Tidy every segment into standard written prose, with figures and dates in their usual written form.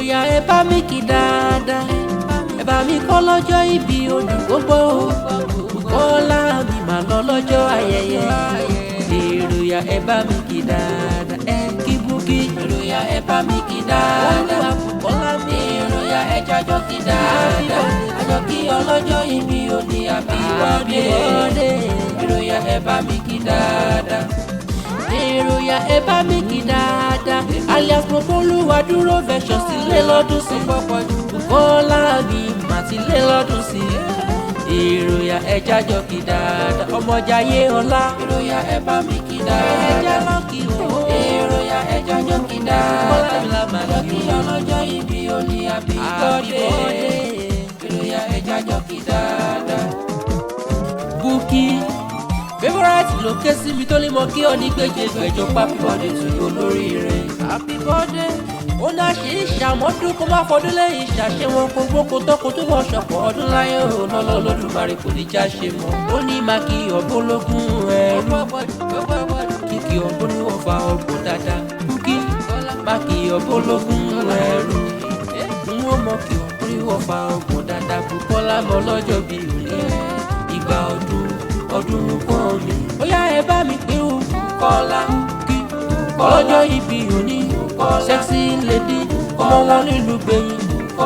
ya ẹ bá mi kí dáadáa, ẹ bá mi kọ́ lọ́jọ́ ìbí òní gbogbo. Bukolami mà lọ lọ́jọ́ ayẹyẹ. Èrò ya ẹ bá mi kí dáadáa, ẹ kí Bukí. Èrò ya ẹ bá mi kí dáadáa, Bukolami. Èrò ya ẹ jájọ́ kí dáadáa, àjọ kí ọlọ́jọ́ ìbí òní happy birthday. Èrò ya ẹ bá mi kí dáadáa. Èrò ya ẹ bá mi kí dáadáa, alias Olúwa dúró version sílé lọ́dún sí. Bukolami mà ti lé lọ́dún sí. Èrò ya ẹ jájọ́ kí dáadáa, ọmọ jayé ọlá. Èrò ya ẹ bá mi kí dáadáa, ẹ já lọ́kì o. Èrò ya ẹ jájọ́ kí dáadáa, àjọ kí ọlọ́jọ́ ìbí òní happy birthday. Èrò ya ẹ jájọ́ kí dáadáa. Bukí favorite ló ké sí mi tó ní mọ kí ọ ní gbẹjẹgbẹjọ happy birthday to you olóríire. Happy birthday ó náà ṣe é ṣàmọ́dún kó má fọdún lẹ́yìn ṣàṣẹ wọn kó gbóko tọ́kọ tó wọ́n ṣọ̀pọ̀ ọdún láyé òun lọ́lọ́ Olódùmarè kò ní já ṣe mọ́. Ó ní máa kí ọ̀bọ lógún ẹrú, kíkì ọ̀bọ ní wọ́n fa ọgbọ̀n dáadáa. Bukí máa kí ọ̀bọ lógún ẹrú, n ó mọ kí ọ̀bọ ní wọ́n fa ọgbọ̀n dáadáa. Bukolami ọlọ́jọ́ bí òní ìgbà ọdún kan mi. Ó yá ẹ bá mi pé o Bukolami ọlọ́jọ́ ìbí òní sexy lady, ọmọ wọn nílùú gbẹ̀yìn.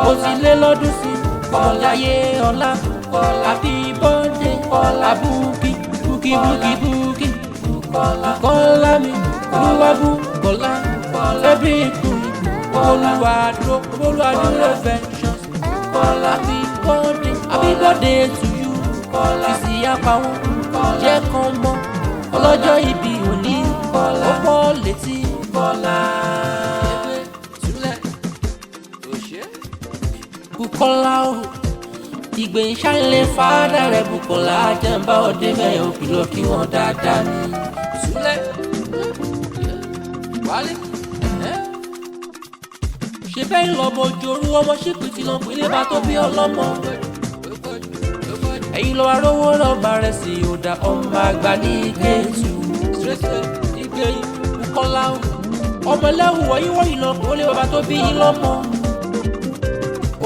Ó ti lé lọ́dún sí ọmọ láyé ọlá. Happy birthday Bukí, Bukí Bukí Bukí. Bukolami olúwa Bukola ẹbí ìkùnrin Olúwa dúró ventures. Happy birthday to you. Fìsì apá wọn jẹ́ kán mọ́ ọlọ́jọ́ ìbí òní ó bọ́ létí. Bukola o ìgbẹ̀yìn ṣáìlẹ̀ fàádà rẹ̀ Bukola jẹ́nbá ọdẹ mẹ́rin òkìlọ̀ kí wọ́n dáadáa ní ìsúlẹ̀ wálé. Ṣé bẹ́ẹ̀ lọ́mọ jorú ọmọ ṣípìtì lọ pín lébà tó bí ọlọ́mọ. Ẹ̀yin lọ́wọ́ arówó lọ́ba rẹ̀ sí ọ̀dà ọmọ àgbà ní Kétu. Ìgbẹ̀yìn Bukola o ọmọ ẹlẹ́wù wọ̀nyí lọ kó lé bàbá tó bí yín lọ́mọ.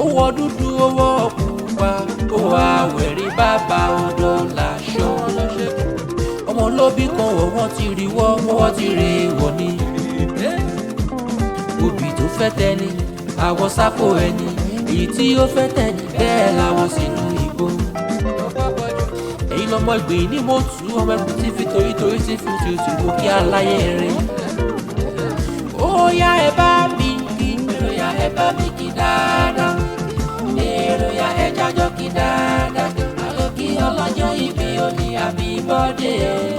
Ó wọ dúdú owó pupa, ó wà wẹ̀rí bàbá odò làṣọ. Ọmọ olóbì kan wọ́n ti rí wọ́n ti rí wọ̀ ni. Obì tó fẹ́ tẹni àwọ̀ sápò ẹni, èyí tí ó fẹ́ tẹni bẹ́ẹ̀ làwọn sínú igbó. Ẹ̀yin lọmọ ìgbẹ̀yìn ní mo tú ọmọ ẹkùn tí fi torí tí fi tutù wò kí aláyé rẹ̀. Ó yá ẹ bá mi kí, èrò ya ẹ bá mi kí dáadáa. Èrò ya ẹ jájọ́ kí dáadáa, àlọ́ kí ọlọ́jọ́ ìbí òní happy birthday.